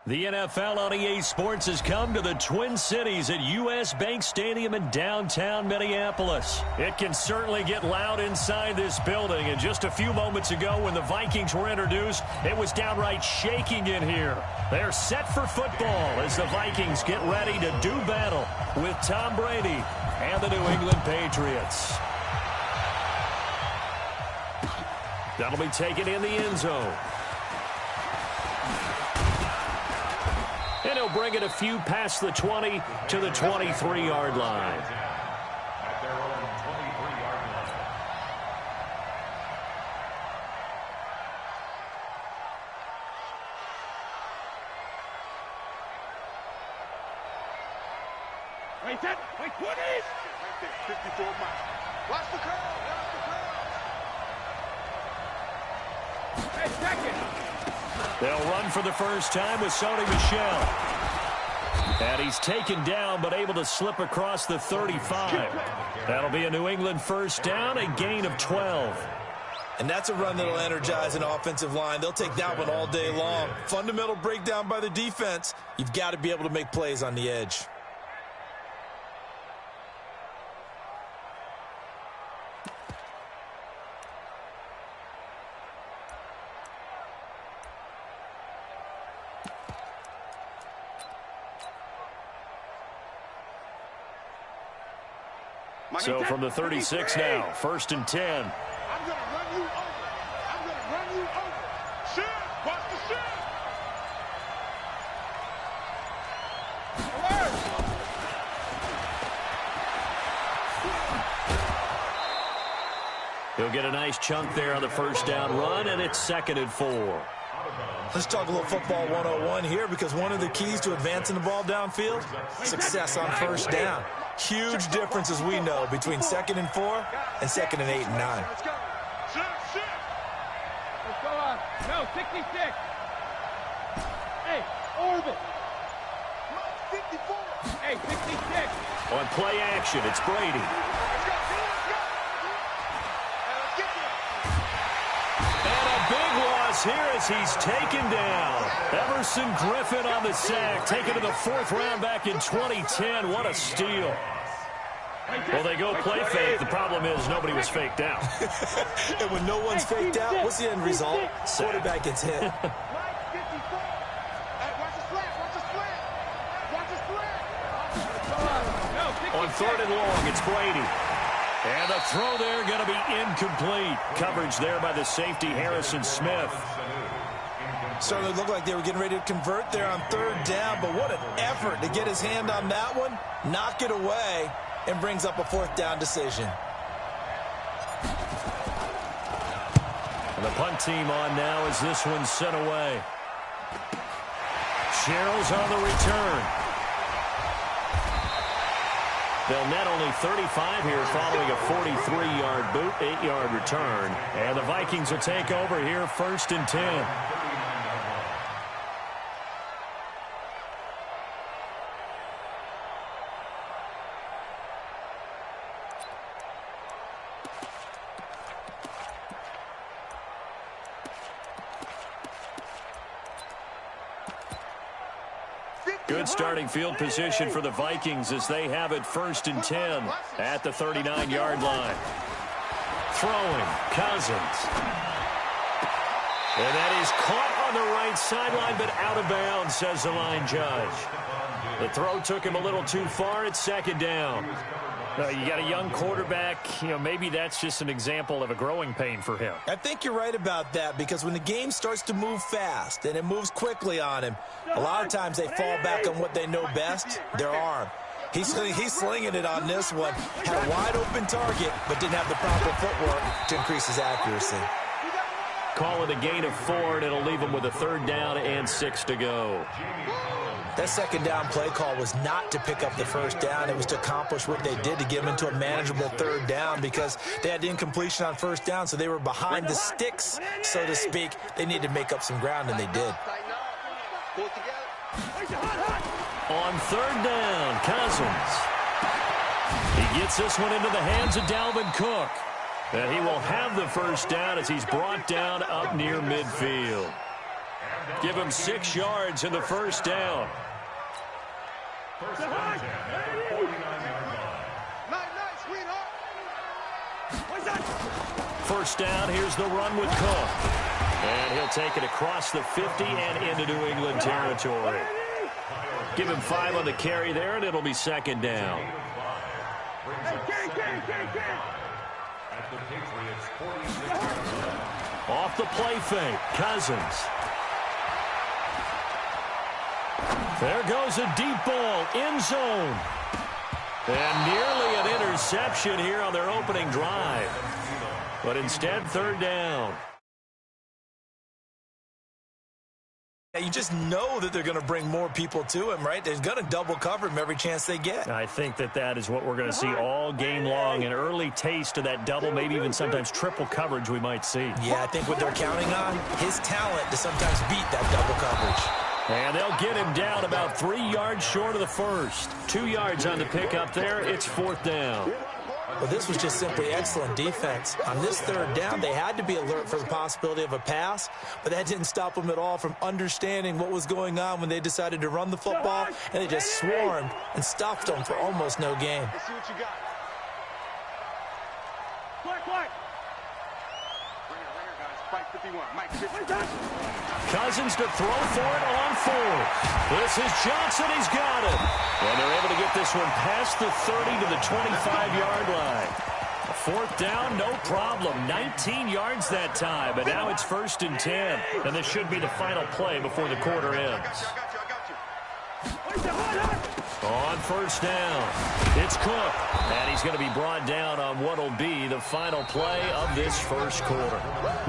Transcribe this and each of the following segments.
The NFL on EA Sports has come to the Twin Cities at U.S. Bank Stadium in downtown Minneapolis. It can certainly get loud inside this building, and just a few moments ago when the Vikings were introduced, it was downright shaking in here. They're set for football as the Vikings get ready to do battle with Tom Brady and the New England Patriots. That'll be taken in the end zone. And he'll bring it a few past the 20 to the 23-yard line. At their own 23-yard line. Wait, that, wait, 20! Right there, 54 miles. Watch the curl, watch the curl. Hey, second. They'll run for the first time with Sony Michel. And he's taken down but able to slip across the 35. That'll be a New England first down, a gain of 12. And that's a run that'll energize an offensive line. They'll take that one all day long. Fundamental breakdown by the defense. You've got to be able to make plays on the edge. So from the 36 now, first and 10. I'm going to run you over. I'm going to run you over. Shoot. Watch the shoot. He'll get a nice chunk there on the first down run, and it's 2nd and 4. Let's talk a little football 101 here, because one of the keys to advancing the ball downfield, success on first down. Huge difference, as we know, between 2nd and 4 and 2nd and 8 and 9. Let's go. Shoot, shoot. Let's go on. No, 66. Hey, orbit. 54. Hey, 66. On play action, it's Brady. Let's go. Let's get there. And a big loss here as he's taken down. Emerson Griffin on the sack, taken to the 4th round back in 2010. What a steal. Well, they go play fake. The problem is nobody was faked out. And when no one's faked out, what's the end result? Quarterback gets hit. Watch the slant. Watch the slant. Watch the slant. On 3rd and long, it's Brady. And the throw there going to be incomplete. Coverage there by the safety, Harrison Smith. Certainly looked like they were getting ready to convert there on 3rd down, but what an effort to get his hand on that one, knock it away, and brings up a 4th down decision. And the punt team on now as this one's sent away. Sherrill's on the return. They'll net only 35 here following a 43-yard boot, 8-yard return. And the Vikings will take over here, 1st and 10. Good starting field position for the Vikings as they have it 1st and 10 at the 39-yard line. Throwing, Cousins. And that is caught on the right sideline, but out of bounds, says the line judge. The throw took him a little too far. It's 2nd down. You got a young quarterback. Maybe that's just an example of a growing pain for him. I think you're right about that, because when the game starts to move fast and it moves quickly on him, a lot of times they fall back on what they know best, their arm. He's slinging it on this one. Had a wide-open target, but didn't have the proper footwork to increase his accuracy. Call it a gain of 4, and it'll leave him with a 3rd down and 6 to go. That 2nd down play call was not to pick up the 1st down. It was to accomplish what they did, to get them into a manageable 3rd down, because they had incompletion on 1st down, so they were behind the sticks, so to speak. They needed to make up some ground, and they did. On 3rd down, Cousins. He gets this one into the hands of Dalvin Cook. And he will have the 1st down as he's brought down up near midfield. Give him 6 yards in the first down. First and 10 at the 49-yard line. Night, sweetheart. First down, here's the run with Cook. And he'll take it across the 50 and into New England territory. Give him 5 on the carry there, and it'll be second down. At the Patriots 46-yard line. Off the play fake, Cousins. There goes a deep ball, end zone. And nearly an interception here on their opening drive. But instead, third down. You just know that they're going to bring more people to him, right? They're going to double cover him every chance they get. I think that is what we're going to see all game long. An early taste of that double, maybe even sometimes triple coverage we might see. Yeah, I think what they're counting on, his talent to sometimes beat that double coverage. And they'll get him down about 3 yards short of the first. 2 yards on the pickup there. It's fourth down. Well, this was just simply excellent defense. On this third down, they had to be alert for the possibility of a pass, but that didn't stop them at all from understanding what was going on when they decided to run the football, and they just swarmed and stuffed them for almost no gain. Let's see what you got. Quick. Ringer, guys. Mike 51. Mike 51. Cousins to throw for it on 4. This is Johnson. He's got it. And they're able to get this one past the 30 to the 25-yard line. A fourth down, no problem. 19 yards that time. But now it's first and 10. And this should be the final play before the quarter ends. On first down, it's Cook. And he's going to be brought down on what will be the final play of this first quarter.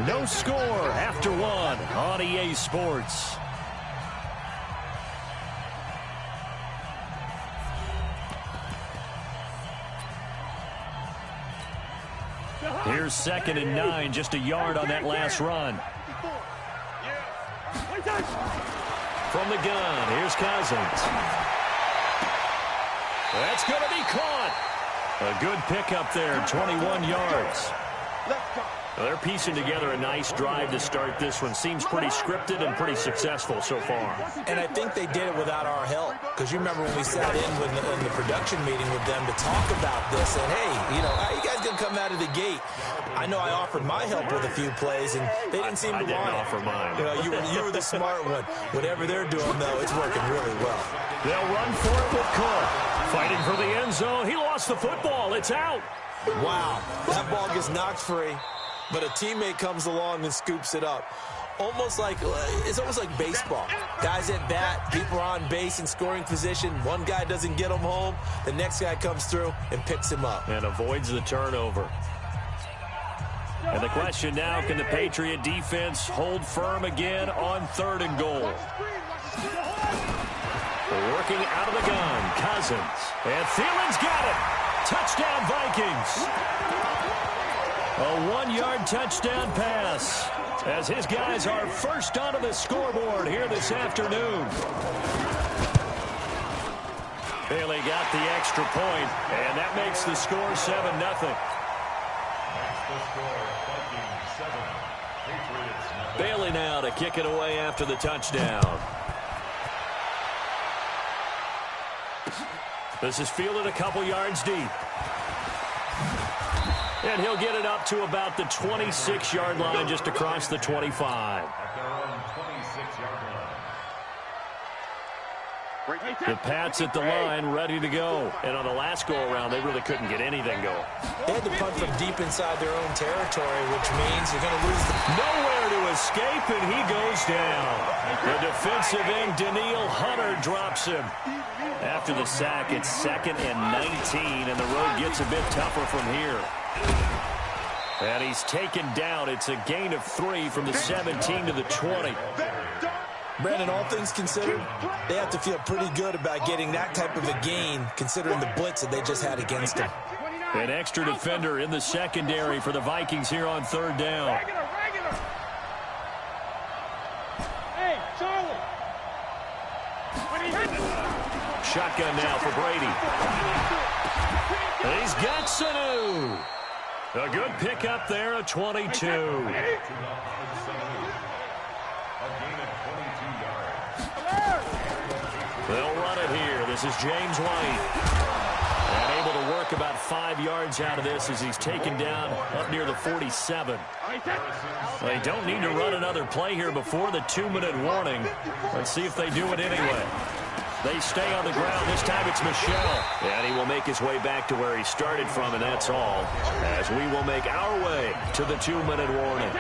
No score after 1 on EA Sports. Here's second and 9, just a yard on that last run. From the gun, here's Cousins. That's going to be caught. A good pickup there, 21 yards. Well, they're piecing together a nice drive to start this one. Seems pretty scripted and pretty successful so far. And I think they did it without our help. Because you remember when we sat in the production meeting with them to talk about this. And, hey, how you guys going to come out of the gate? I know I offered my help with a few plays, and they didn't seem to want it. I didn't offer mine. You were the smart one. Whatever they're doing, though, it's working really well. They'll run for it with Cook. Fighting for the end zone. He lost the football. It's out. Wow. That ball gets knocked free, but a teammate comes along and scoops it up. It's almost like baseball. Guys at bat, people are on base in scoring position. One guy doesn't get him home. The next guy comes through and picks him up. And avoids the turnover. And the question now, can the Patriot defense hold firm again on 3rd and goal? Working out of the gun, Cousins. And Thielen's got it. Touchdown, Vikings. A 1-yard touchdown pass as his guys are first onto the scoreboard here this afternoon. Bailey got the extra point, and that makes the score 7-0. Bailey now to kick it away after the touchdown. This is fielded a couple yards deep. And he'll get it up to about the 26-yard line, just across the 25. At their own 26-yard line. The Pats at the line, ready to go. And on the last go-around, they really couldn't get anything going. They had to punt from deep inside their own territory, which means you're going to lose the... Nowhere to escape, and he goes down. The defensive end, Daniil Hunter, drops him. After the sack, it's 2nd and 19, and the road gets a bit tougher from here. And he's taken down. It's a gain of 3 from the 17 to the 20. Brandon, all things considered, they have to feel pretty good about getting that type of a gain, considering the blitz that they just had against them. An extra defender in the secondary for the Vikings here on 3rd down. Hey, Charlie. Shotgun now for Brady. He's got Sanu. A good pickup there, a 22. A gain of This is James White. And able to work about 5 yards out of this as he's taken down up near the 47. They don't need to run another play here before the 2-minute warning. Let's see if they do it anyway. They stay on the ground. This time it's Michel. And he will make his way back to where he started from, and that's all. As we will make our way to the 2-minute warning.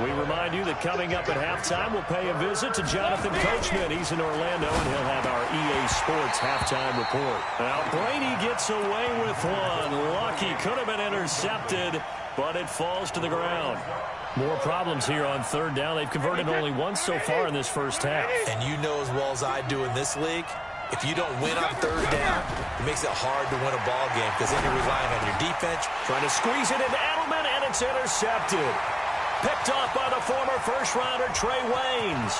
We remind you that coming up at halftime, we'll pay a visit to Jonathan Coachman. He's in Orlando, and he'll have our EA Sports halftime report. Now, Brady gets away with one. Lucky, could have been intercepted, but it falls to the ground. More problems here on third down. They've converted only once so far in this first half. And you know as well as I do in this league, if you don't win on third down, it makes it hard to win a ball game because then you're relying on your defense. Trying to squeeze it into Edelman, and it's intercepted. Picked off by the former first-rounder Trey Waynes.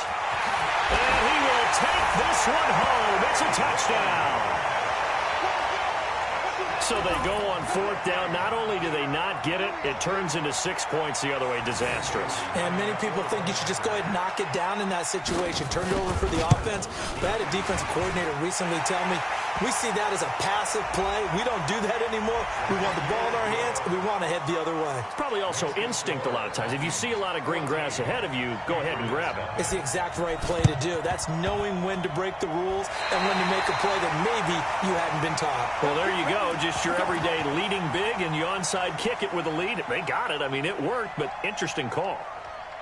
And he will take this one home. It's a touchdown. So they go on fourth down. Not only do they not get it, it turns into 6 points the other way. Disastrous. And many people think you should just go ahead and knock it down in that situation. Turn it over for the offense. But I had a defensive coordinator recently tell me, we see that as a passive play. We don't do that anymore. We want the ball in our hands, and we want to head the other way. It's probably also instinct a lot of times. If you see a lot of green grass ahead of you, go ahead and grab it. It's the exact right play to do. That's knowing when to break the rules and when to make a play that maybe you hadn't been taught. Well, there you go. Just your everyday leading big, and you onside kick it with a lead. They got it. I mean, it worked, but interesting call.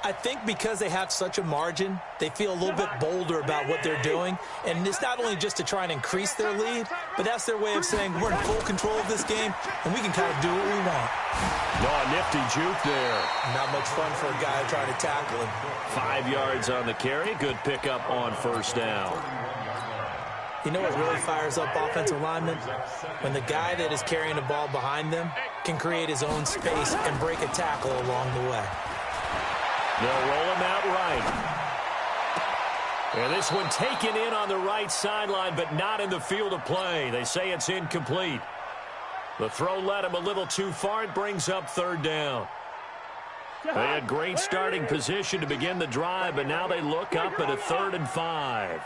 I think because they have such a margin, they feel a little bit bolder about what they're doing. And it's not only just to try and increase their lead, but that's their way of saying we're in full control of this game, and we can kind of do what we want. No, nifty juke there. Not much fun for a guy trying to tackle him. 5 yards on the carry. Good pickup on first down. You know what really fires up offensive linemen? When the guy that is carrying the ball behind them can create his own space and break a tackle along the way. They'll roll him out right. And this one taken in on the right sideline, but not in the field of play. They say it's incomplete. The throw led him a little too far. It brings up third down. They had great starting position to begin the drive, but now they look up at a 3rd and 5.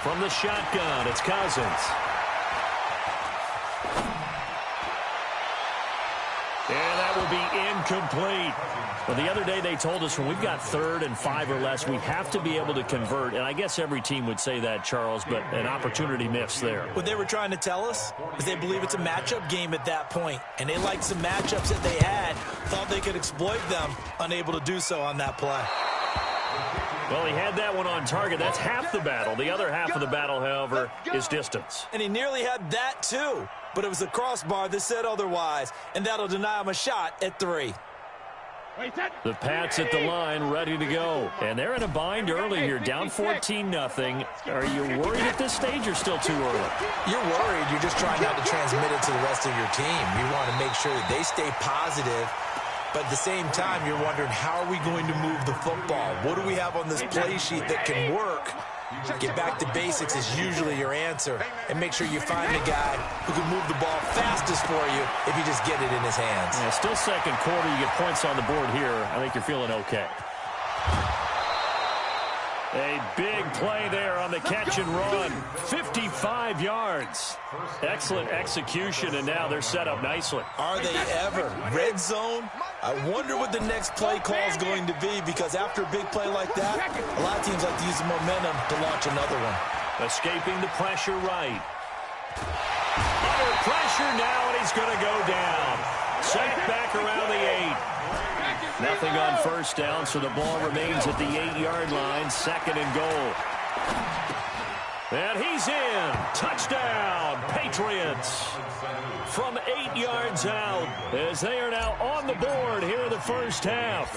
From the shotgun, it's Cousins. And that will be incomplete. Well, the other day they told us when we've got 3rd and 5 or less, we have to be able to convert. And I guess every team would say that, Charles, but an opportunity missed there. What they were trying to tell us is they believe it's a matchup game at that point. And they liked some matchups that they had, thought they could exploit them, unable to do so on that play. Well, he had that one on target. That's half the battle. The other half of the battle, however, is distance. And he nearly had that, too. But it was the crossbar that said otherwise, and that'll deny him a shot at 3. The Pats at the line, ready to go. And they're in a bind early here, down 14-0. Are you worried at this stage or still too early? You're worried. You're just trying not to transmit it to the rest of your team. You want to make sure that they stay positive. But at the same time, you're wondering, how are we going to move the football? What do we have on this play sheet that can work? Get back to basics is usually your answer. And make sure you find a guy who can move the ball fastest for you if you just get it in his hands. Yeah, still second quarter. You get points on the board here. I think you're feeling okay. A big play there on the catch and run. 55 yards. Excellent execution, and now they're set up nicely. Are they ever? Red zone? I wonder what the next play call is going to be, because after a big play like that, a lot of teams like to use the momentum to launch another one. Escaping the pressure right. Under pressure now, and he's going to go down. Sent back around the 8. Nothing on first down, so the ball remains at the 8-yard line. 2nd and goal. And he's in. Touchdown, Patriots. From 8 yards out, as they are now on the board here in the first half.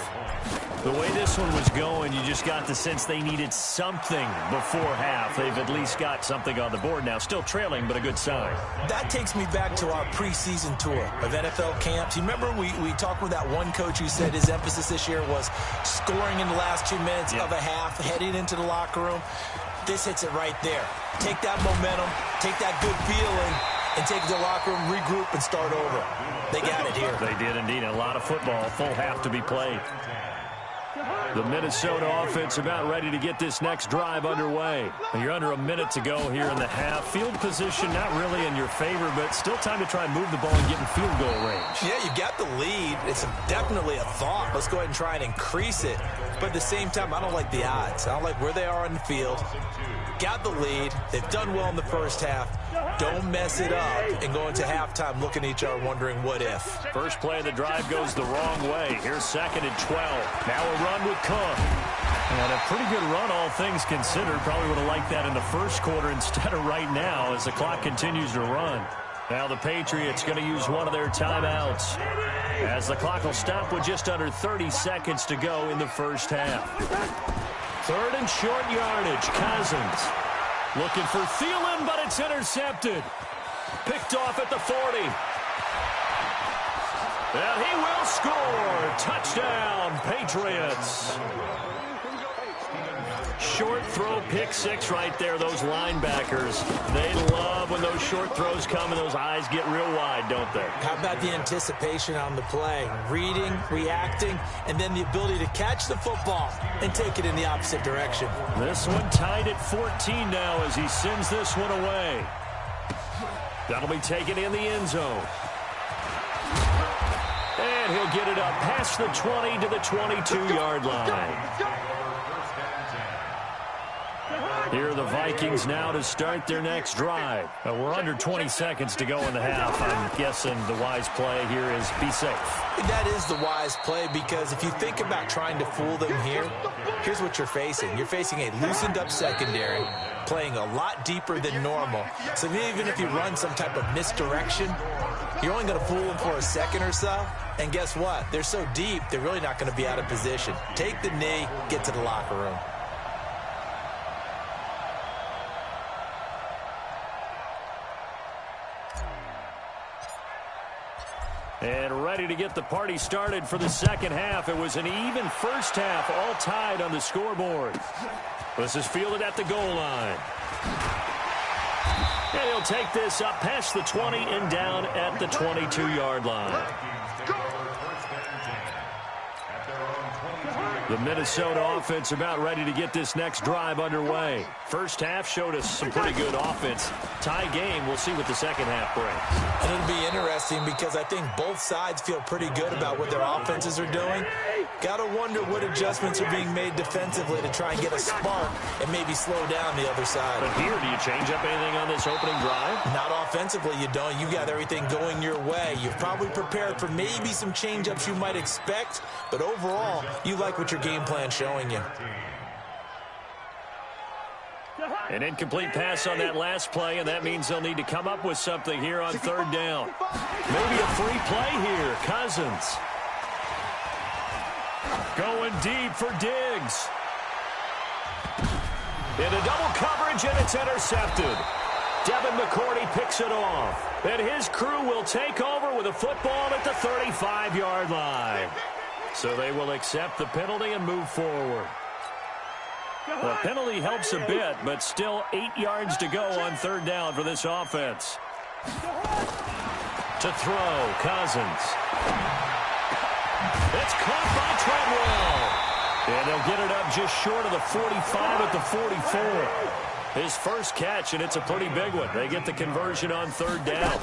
The way this one was going, you just got the sense they needed something before half. They've at least got something on the board now. Still trailing, but a good sign. That takes me back to our preseason tour of NFL camps. You remember we talked with that one coach who said his emphasis this year was scoring in the last 2 minutes of a half, heading into the locker room. This hits it right there. Take that momentum, take that good feeling, and take it to the locker room, regroup, and start over. They got it here. They did indeed. A lot of football, full half to be played. The Minnesota offense about ready to get this next drive underway. You're under a minute to go here in the half. Field position not really in your favor, but still time to try and move the ball and get in field goal range. Yeah, you got the lead. It's definitely a thought. Let's go ahead and try and increase it. But at the same time, I don't like the odds. I don't like where they are on the field. Got the lead. They've done well in the first half. Don't mess it up and go into halftime looking at each other wondering what if. First play of the drive goes the wrong way. Here's 2nd and 12. Now a run with Cook. And a pretty good run, all things considered. Probably would have liked that in the first quarter instead of right now as the clock continues to run. Now the Patriots going to use one of their timeouts as the clock will stop with just under 30 seconds to go in the first half. 3rd and short yardage. Cousins looking for Thielen, but it's intercepted. Picked off at the 40. And he will score. Touchdown, Patriots. Short throw, pick 6 right there, those linebackers. They love when those short throws come and those eyes get real wide, don't they? How about the anticipation on the play? Reading, reacting, and then the ability to catch the football and take it in the opposite direction. This one tied at 14 now as he sends this one away. That'll be taken in the end zone. And he'll get it up past the 20 to the 22-yard line. Here are the Vikings now to start their next drive. We're under 20 seconds to go in the half. I'm guessing the wise play here is be safe. That is the wise play because if you think about trying to fool them here, here's what you're facing. You're facing a loosened-up secondary, playing a lot deeper than normal. So even if you run some type of misdirection, you're only going to fool them for a second or so. And guess what? They're so deep, they're really not going to be out of position. Take the knee, get to the locker room. And ready to get the party started for the second half. It was an even first half, all tied on the scoreboard. This is fielded at the goal line. And he'll take this up past the 20 and down at the 22-yard line. The Minnesota offense about ready to get this next drive underway. First half showed us some pretty good offense. Tie game, we'll see what the second half brings. And it'll be interesting because I think both sides feel pretty good about what their offenses are doing. Got to wonder what adjustments are being made defensively to try and get a spark and maybe slow down the other side. But here, do you change up anything on this opening drive? Not offensively, you don't. You got everything going your way. You've probably prepared for maybe some change-ups you might expect, but overall, you like what your game plan showing you. An incomplete pass on that last play, and that means they'll need to come up with something here on 3rd down. Maybe a free play here. Cousins going deep for Diggs. Into double coverage, and it's intercepted. Devin McCourty picks it off. And his crew will take over with a football at the 35-yard line. So they will accept the penalty and move forward. The penalty helps a bit, but still 8 yards to go on 3rd down for this offense. To throw, Cousins. It's caught by Treadwell. And they'll get it up just short of the 45 at the 44. His first catch, and it's a pretty big one. They get the conversion on 3rd down.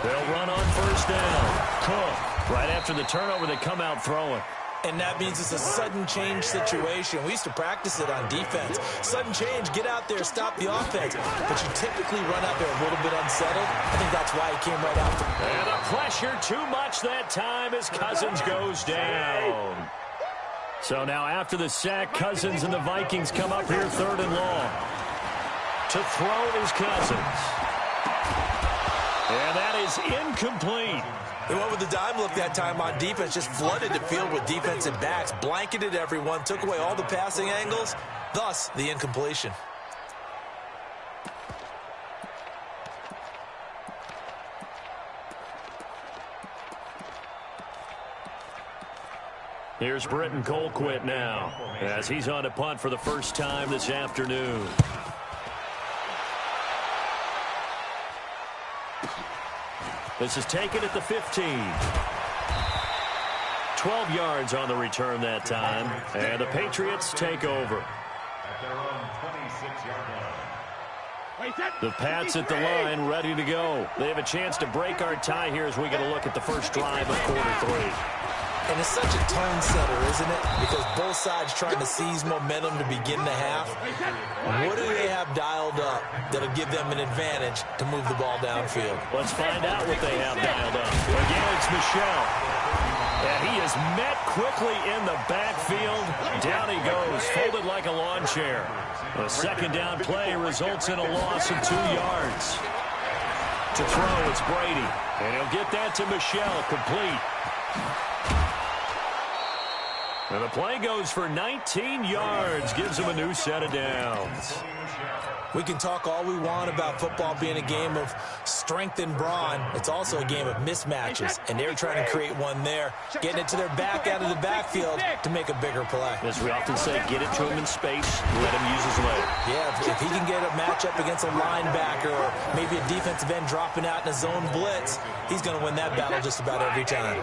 They'll run on 1st down. Cook, right after the turnover, they come out throwing. And that means it's a sudden change situation. We used to practice it on defense. Sudden change, get out there, stop the offense. But you typically run out there a little bit unsettled. I think that's why he came right after. And the pressure too much that time as Cousins goes down. So now after the sack, Cousins and the Vikings come up here 3rd and long. To throw is Cousins. And that is incomplete. They went with the dime look that time on defense, just flooded the field with defensive backs, blanketed everyone, took away all the passing angles, thus the incompletion. Here's Britton Colquitt now as he's on a punt for the first time this afternoon. This is taken at the 15. 12 12 yards on the return that time. And the Patriots take over. At their own 26-yard line. The Pats at the line, ready to go. They have a chance to break our tie here as we get a look at the first drive of quarter 3. And it's such a tone setter, isn't it? Because both sides trying to seize momentum to begin the half. What do they have dialed up that'll give them an advantage to move the ball downfield? Let's find out what they have dialed up. Again, it's Michel. And he is met quickly in the backfield. Down he goes, folded like a lawn chair. The second down play results in a loss of 2 yards. To throw, it's Brady. And he'll get that to Michel, complete. And the play goes for 19 yards, gives him a new set of downs. We can talk all we want about football being a game of strength and brawn. It's also a game of mismatches, and they're trying to create one there, getting it to their back out of the backfield to make a bigger play. As we often say, get it to him in space, let him use his leg. Yeah, if he can get a matchup against a linebacker or maybe a defensive end dropping out in a zone blitz, he's going to win that battle just about every time.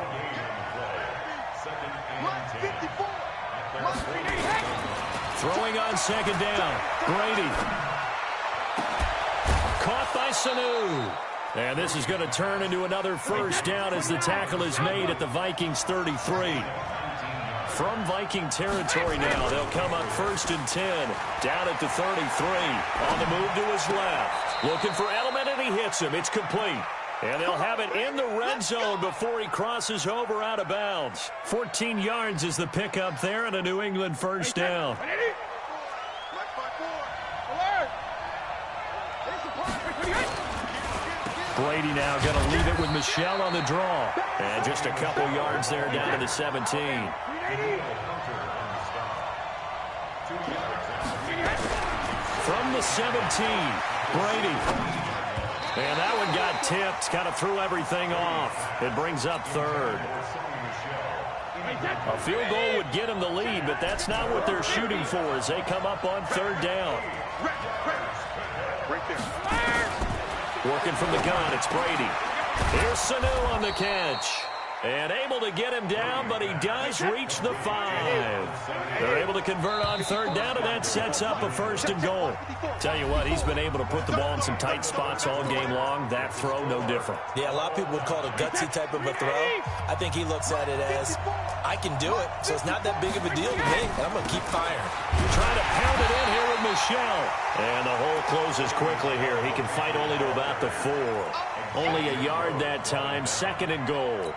Throwing on second down, Brady. Caught by Sanu. And this is going to turn into another first down as the tackle is made at the Vikings 33. From Viking territory now, they'll come up 1st and 10. Down at the 33. On the move to his left. Looking for Edelman, and he hits him. It's complete. And they'll have it in the red zone before he crosses over out of bounds. 14 yards is the pickup there, and a New England first down. Brady now going to leave it with Michel on the draw. And just a couple yards there down to the 17. From the 17, Brady. And that one got tipped, kind of threw everything off. It brings up 3rd. A field goal would get them the lead, but that's not what they're shooting for as they come up on 3rd down. Working from the gun, it's Brady. Here's Sanu on the catch. And able to get him down, but he does reach the 5. They're able to convert on 3rd down, and that sets up a 1st and goal. Tell you what, he's been able to put the ball in some tight spots all game long. That throw, no different. Yeah, a lot of people would call it a gutsy type of a throw. I think he looks at it as, I can do it, so it's not that big of a deal to me, and I'm going to keep firing. Trying to pound it in here with Michel. And the hole closes quickly here. He can fight only to about the 4. Only a yard that time, 2nd and goal.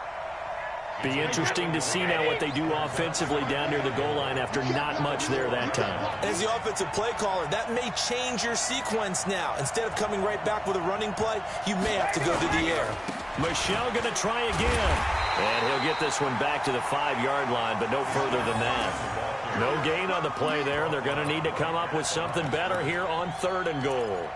Be interesting to see now what they do offensively down near the goal line after not much there that time. As the offensive play caller, that may change your sequence now. Instead of coming right back with a running play, you may have to go to the air. Michel going to try again. And he'll get this one back to the 5-yard line, but no further than that. No gain on the play there. They're going to need to come up with something better here on 3rd and goal.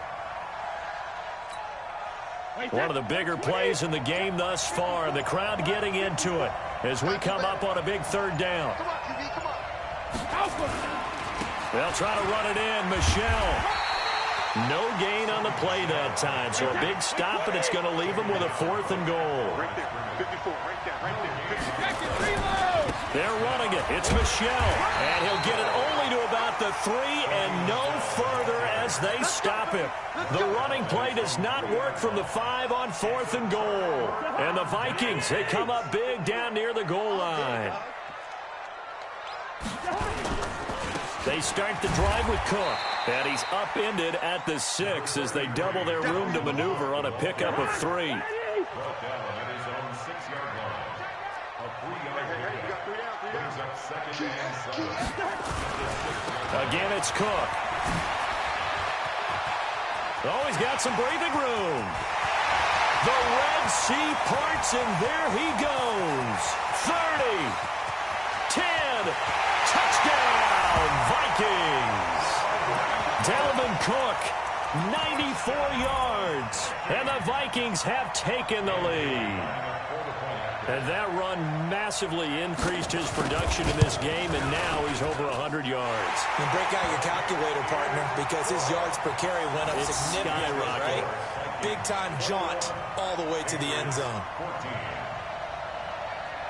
One of the bigger plays in the game thus far. The crowd getting into it as we come up on a big 3rd down. They'll try to run it in. Michel. No gain on the play that time. So a big stop, and it's going to leave them with a 4th and goal. They're running it. It's Michel. And he'll get it only to about the 3 and no further as they stop him. The running play does not work from the 5 on 4th and goal. And the Vikings, they come up big down near the goal line. They start the drive with Cook. And he's upended at the 6 as they double their room to maneuver on a pickup of 3. Again, it's Cook. Oh, he's got some breathing room. The Red Sea parts, and there he goes. 30, 10, touchdown, Vikings. Dalvin Cook, 94 yards, and the Vikings have taken the lead. And that run massively increased his production in this game, and now he's over 100 yards. And break out your calculator, partner, because his yards per carry went up significantly, right? Big-time jaunt all the way to the end zone.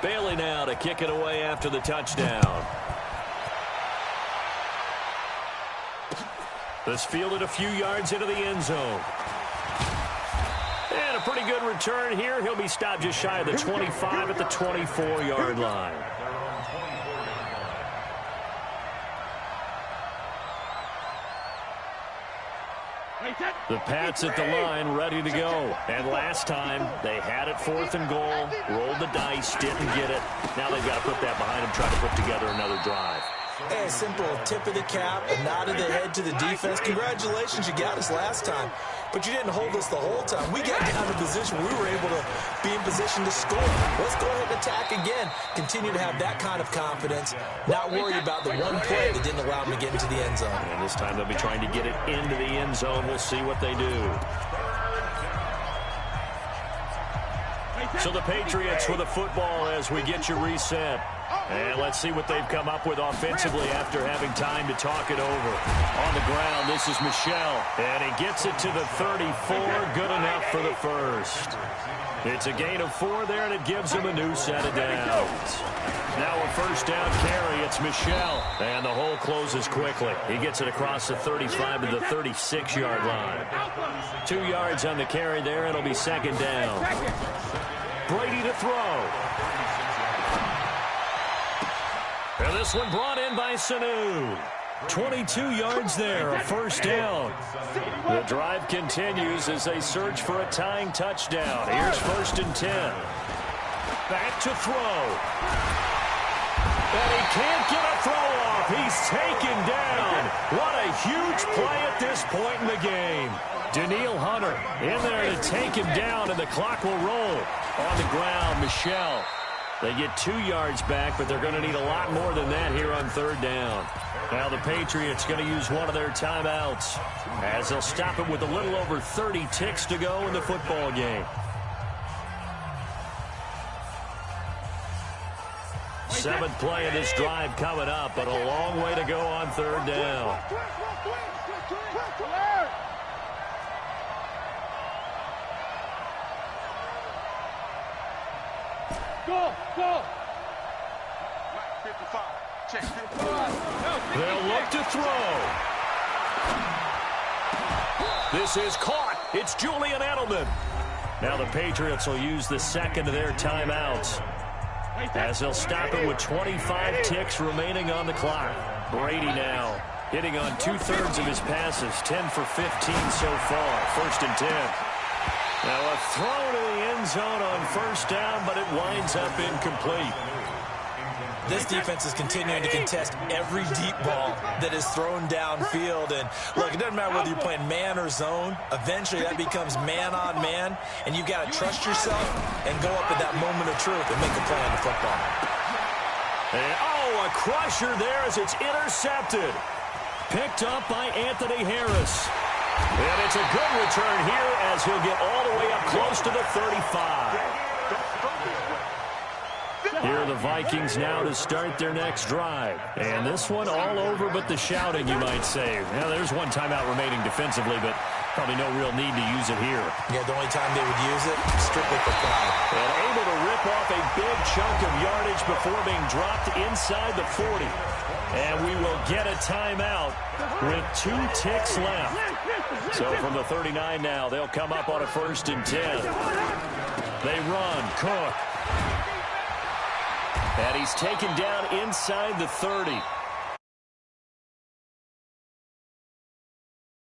Bailey now to kick it away after the touchdown. This fielded a few yards into the end zone. And a pretty good return here. He'll be stopped just shy of the 25 at the 24-yard line. The Pats at the line, ready to go. And last time, they had it 4th and goal, rolled the dice, didn't get it. Now they've got to put that behind them, try to put together another drive. Hey, a simple tip of the cap, a nod of the head to the defense. Congratulations, you got us last time. But you didn't hold us the whole time. We got down to a position where we were able to be in position to score. Let's go ahead and attack again. Continue to have that kind of confidence. Not worry about the one play that didn't allow them to get into the end zone. And this time they'll be trying to get it into the end zone. We'll see what they do. So the Patriots with the football as we get you reset. And let's see what they've come up with offensively after having time to talk it over. On the ground, this is Michel. And he gets it to the 34. Good enough for the first. It's a gain of 4 there, and it gives him a new set of downs. Now a first down carry. It's Michel. And the hole closes quickly. He gets it across the 35 to the 36-yard line. 2 yards on the carry there. It'll be second down. Brady to throw. And this one brought in by Sanu. 22 yards there, a first down. The drive continues as they search for a tying touchdown. Here's 1st and 10. Back to throw. And he can't get a throw off. He's taken down. What a huge play at this point in the game. Daniil Hunter in there to take him down, and the clock will roll. On the ground, Michel. They get 2 yards back, but they're going to need a lot more than that here on 3rd down. Now the Patriots going to use one of their timeouts as they'll stop it with a little over 30 ticks to go in the football game. 7th play of this drive coming up, but a long way to go on 3rd down. Go, go. They'll look to throw. This is caught. It's Julian Edelman. Now the Patriots will use the second of their timeouts as they'll stop it with 25 ticks remaining on the clock. Brady now hitting on 2/3 of his passes, 10 for 15 so far. 1st and 10. Now a throw to the end zone on 1st down, but it winds up incomplete. This defense is continuing to contest every deep ball that is thrown downfield. And look, it doesn't matter whether you're playing man or zone. Eventually that becomes man on man, and you've got to trust yourself and go up at that moment of truth and make a play on the football. And, a crusher there as it's intercepted. Picked up by Anthony Harris. And it's a good return here as he'll get all the way up close to the 35. Here are the Vikings now to start their next drive. And this one all over but the shouting, you might say. Now, there's one timeout remaining defensively, but probably no real need to use it here. Yeah, the only time they would use it, strictly for pride. And able to rip off a big chunk of yardage before being dropped inside the 40. And we will get a timeout with 2 ticks left. So from the 39 now, they'll come up on a 1st and 10. They run. Cook. And he's taken down inside the 30.